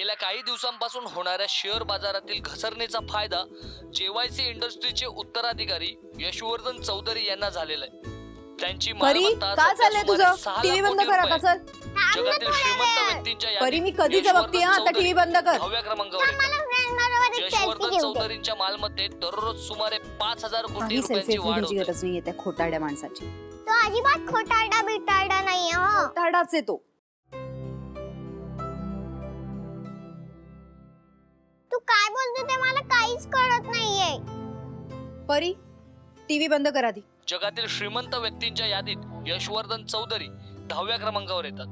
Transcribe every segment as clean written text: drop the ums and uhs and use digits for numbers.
गेल्या काही दिवसांपासून होणाऱ्या शेअर बाजारातील घसरणीचा फायदा JYC इंडस्ट्रीचे उत्तराधिकारी यशवर्धन चौधरी यांना झालेला आहे. त्यांची मालमत्ता काय चाललंय तुझं? टीव्ही बंद कर आता, चल. जगातील श्रीमंत व्यक्तींच्या परी मी कधीच बघते, आता टीव्ही बंद कर. 10व्या क्रमांकावर येतात. यशवर्धन चौधरींच्या मालमत्तेत दररोज सुमारे 5000 कोटी रुपयांची वाढ होते. गरज नाहीये त्या खोटारड्या माणसाची. तो अजिबात खोटारडा बिटारडा नाहीये हो. खोटारडाच आहे तो. तू काय बोलतो ते मला काहीच कळत नाहीये. परी टीव्ही बंद कर आधी. जगातील श्रीमंत व्यक्तींच्या यादीत यशवर्धन चौधरी 10व्या क्रमांकावर येतात.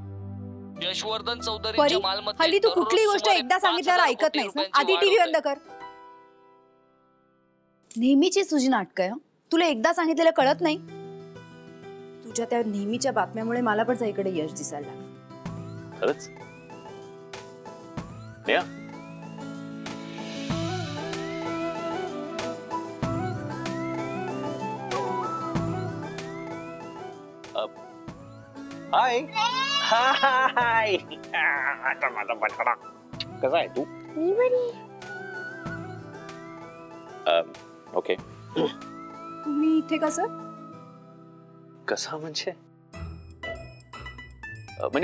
यशवर्धन चौधरींच्या परी मालमत्तेत हल्ली तू दररोज कुठली गोष्ट सुमारे एकदा सांगितल्यावर 5000 ऐकत कोटी नाहीस ना. रुपयांची आधी वाढ टीव्ही होते. बंद कर. नेहमीची तुझी नाटक आहे. तुला एकदा सांगितलेलं कळत नाही. तुझ्या त्या नेहमीच्या बातम्यामुळे मला पण सगळीकडे यश दिसायला लागलं. खरंच नेहा, हाय हाय, आता माझा बटाटा कसा आहे तू? मी बरी. ओके. तुम्ही इथे कसं? कसा म्हणजे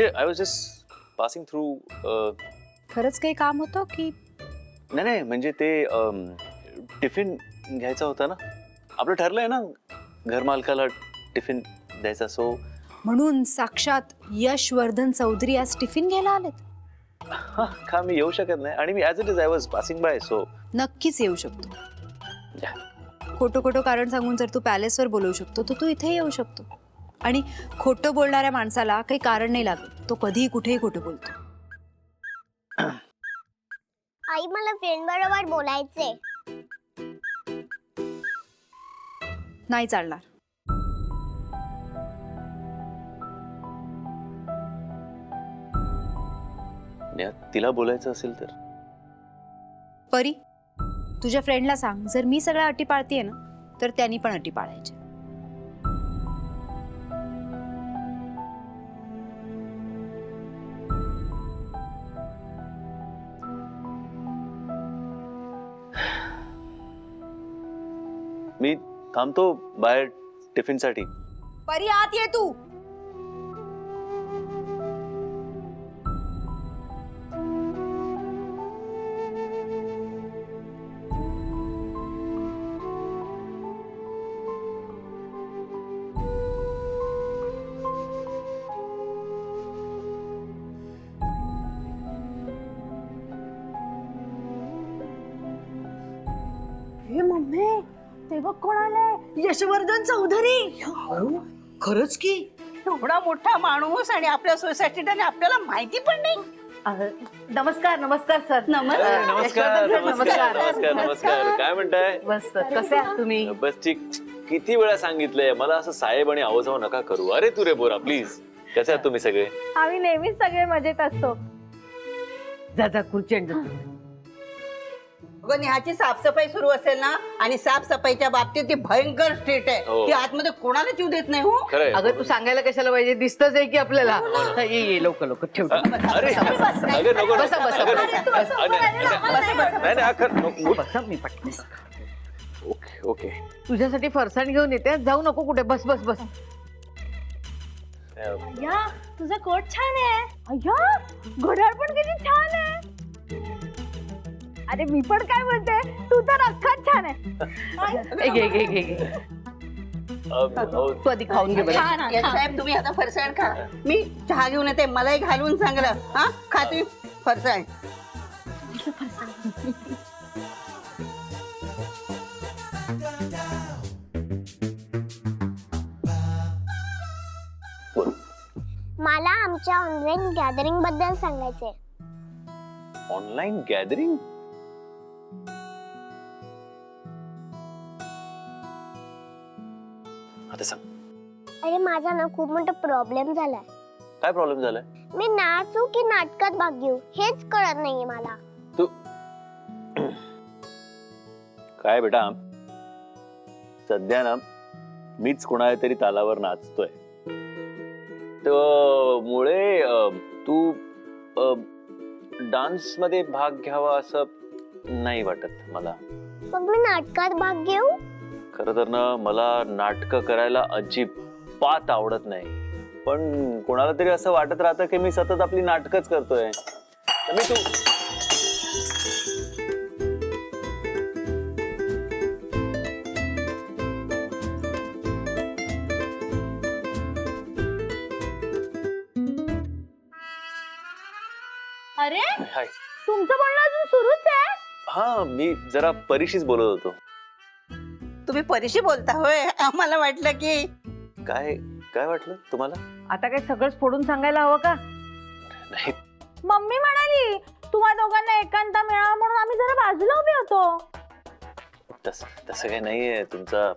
I was just passing through. खरंच काही काम होतं की? नाही नाही, म्हणजे ते टिफिन घ्यायचा होता ना. आपलं ठरलंय ना घरमालकाला टिफिन द्यायचा. सो म्हणून साक्षात यशवर्धन चौधरी आज टिफिन घ्यायला आलेत. का मी येऊ शकत नाही? आणि मी as it is I was passing by. So नक्कीच येऊ शकतो. खोटं खोटं कारण सांगून जर तू पॅलेसवर बोलवू शकतो तर तू इथे येऊ शकतो. आणि खोटं बोलणाऱ्या माणसाला काही कारण नाही लागत. तो कधीही कुठेही खोटं बोलतो. आई मला फ्रेंड बरोबर बोलायचे. नाही चालणार. नेहा, तिला बोलायचं असेल तर परी तुझ्या फ्रेंडला सांग, जर मी सगळ्या अटी पाळतीये ना तर त्यांनी पण अटी पाळायच्या. मी थांबतो बाहेर टिफिनसाठी. परी आत ये तू. हे मम्मी, ते बघ कोण आलंय. यशवर्धन चौधरी. खरंच की एवढा मोठा माणूस आणि आपल्या सोसायटीत आणि आपल्याला माहिती पण नाही. नमस्कार. नमस्कार सर. नमस्कार नमस्कार नमस्कार नमस्कार. काय म्हणताय? मस्त. कसे आहात तुम्ही? बस ठीक. किती वेळा सांगितलंय मला असं साहेब आणि आवाजाव नका करू. अरे तू रे बोरा प्लीज. कसे आहात तुम्ही सगळे? आम्ही नेहमीच सगळे मजेत असतो. जा जा खुर्ची आण जा. अगं नेहाची साफसफाई सुरू असेल ना, आणि साफसफाईच्या बाबतीत ती भयंकर स्ट्रीट आहे. हो. ती आतमध्ये कोणाला जीव देत नाही. हो खरंय. अगं तू सांगायला कशाला पाहिजे, दिसतच आहे की आपल्याला. ये ये लवकर लवकर ठेव. अरे अगं नको बसा, बसा, अगं, बसा. नाही नाही अखर नको. बसा, मी पटकन. Okay okay. तुझ्यासाठी फरसाण घेऊन येते, जाऊ नको कुठे. बस बस बस. या तुझा कोट छान आहे. अय्या घड्याळ पण किती छान आहे. अरे मी पण काय बोलते, तू तर अख्खाच छान आहे. घे घे घे घे. अहो, तू आधी खाऊन घे बरं. या साहेब तुम्ही आता फरसाण खा. मी चहा घेऊन येते. मलाही घालवून सांगलं. हा खा तुम्ही फरसाण. मला आमच्या ऑनलाईन गॅदरिंग बद्दल सांगायचे. Online gathering? आता सांग. अरे माझा ना खूप मोठा प्रॉब्लेम झालाय. काय प्रॉब्लेम झालाय? मी नाचू की नाटकात भाग घेऊ हेच कळत नाहीये मला. तू काय बेटा, सध्या ना मीच कोणाच्या तरी तालावर नाचतोय. तर मुळे तू डान्स मध्ये भाग घ्यावा असं नाही वाटत मला. मग मी नाटकात भाग घेऊ? खरं तर ना मला नाटकं करायला अजिबात आवडत नाही, पण कोणाला तरी असं वाटत राहतं की मी सतत आपली नाटकच करतोय. तर मी तू अरे हाय. तुमचं बोलणं अजून सुरूच आहे? हा, मी जरा परीशीच बोलत होतो. तुम्ही परीशी बोलता होय? आम्हाला वाटलं की काय काय वाटलं तुम्हाला? आता काय सगळंच फोडून सांगायला हवं का? नाही, मम्मी म्हणाली तुम्हा दोघांना एकांत मिळावा म्हणून आम्ही जरा बाजूला उभे होतो. तसं काही नाहीये. तुमचा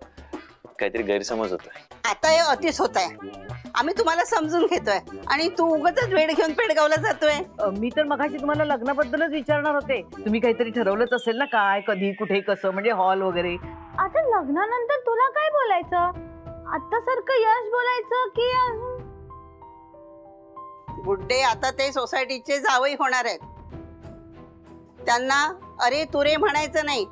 काहीतरी गैरसमज होतोय. आता हे अतिच होत आहे. आम्ही तुम्हाला समजून घेतोय आणि तू उगाच वेळ घेऊन पेडगावला जातोय. मी तर मगाशी तुम्हाला लग्नाबद्दलच विचारणार होते. तुम्ही काहीतरी ठरवलंच असेल ना, काय कधी कुठे कसं, म्हणजे हॉल वगैरे. आता लग्नानंतर तुला काय बोलायचं? आता सारखं यश बोलायचं की गुड्डे आता ते सोसायटीचे जावई होणार आहेत. त्यांना अरे तुरे म्हणायचं नाही.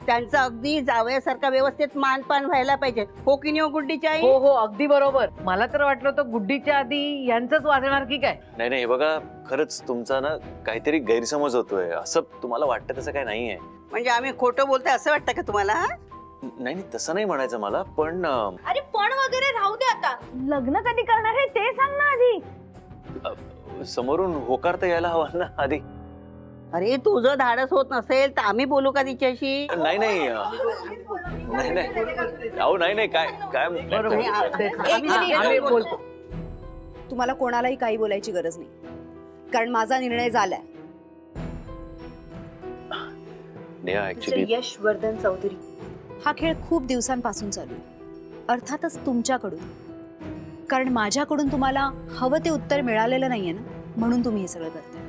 त्यांचं अगदी जावयासारखा व्यवस्थित मानपान व्हायला पाहिजे. हो की नाही हो गुड्डीची आई? हो हो, अगदी बरोबर. मला तर वाटलं होतं गुड्डीच्या आधी यांचंच वाजणार की काय. नाही नाही, हे बघा, खरंच तुमचा ना काहीतरी गैरसमज होतोय. असं तुम्हाला वाटतं तसं काही नाहीये. म्हणजे आम्ही खोटं बोलतोय असं वाटतं का तुम्हाला? नाही नाही, तसं नाही म्हणायचं मला, पण अरे पण वगैरे राहू दे आता. लग्न कधी करणार आहे ते सांग ना आधी. समोरून होकार तर यायला हवा ना आधी. अरे तुझं धाडस होत नसेल तर आम्ही बोलू का तिच्याशी? नाही नाही नाही नाही, अहो नाही नाही, काय काय बरोबर. एक मिनिट. आम्ही बोलतो. तुम्हाला कोणालाही काही बोलायची गरज नाही, कारण माझा निर्णय झालाय. नेहा, ऍक्च्युली यशवर्धन चौधरी, हा खेळ खूप दिवसांपासून चालू आहे. अर्थातच तुमच्याकडून, कारण माझ्याकडून तुम्हाला हवं ते उत्तर मिळालेलं नाहीये ना, म्हणून तुम्ही हे सगळं करताय.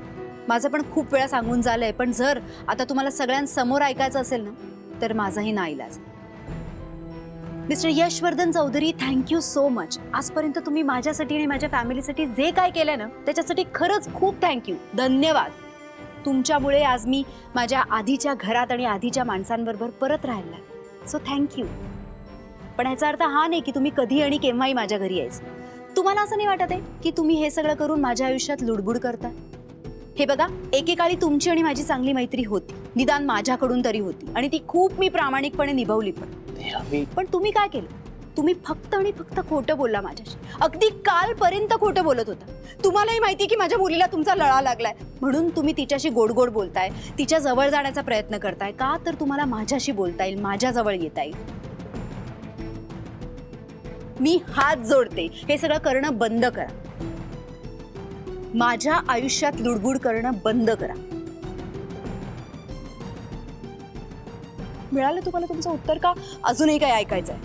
माझं पण खूप वेळा सांगून झालंय, पण जर आता तुम्हाला सगळ्यांसमोर ऐकायचं असेल ना, तर माझाही नाईलाज. Mister Yashwardhan Chaudhary, thank you so much. आजपर्यंत तुम्ही माझ्यासाठी आणि माझ्या फॅमिलीसाठी जे काय केलंय ना, त्याच्यासाठी खरंच खूप थँक्यू, धन्यवाद. तुमच्यामुळे आज मी माझ्या आधीच्या घरात आणि आधीच्या माणसांबरोबर परत राहिला. So thank you. पण ह्याचा अर्थ हा नाही की तुम्ही कधी आणि केव्हाही माझ्या घरी यायचं. तुम्हाला असं नाही वाटत आहे की तुम्ही हे सगळं करून माझ्या आयुष्यात लुडबुड करता? हे बघा, एकेकाळी तुमची आणि माझी चांगली मैत्री होती, निदान माझ्याकडून तरी होती, आणि ती खूप मी प्रामाणिकपणे निभावली. पण तुम्ही काय केलं? तुम्ही फक्त आणि फक्त खोटं बोलला माझ्याशी. अगदी कालपर्यंत खोटं बोलत होता. तुम्हालाही माहिती की माझ्या मुलीला तुमचा लळा लागलाय, म्हणून तुम्ही तिच्याशी गोड गोड बोलताय, तिच्या जवळ जाण्याचा प्रयत्न करताय. का तर तुम्हाला माझ्याशी बोलता येईल, माझ्या जवळ येता येईल. मी हात जोडते, हे सगळं करणं बंद करा. माझ्या आयुष्यात लुडबुड करणं बंद करा. मिळालं तुम्हाला तुमचं उत्तर का अजूनही काय ऐकायचंय?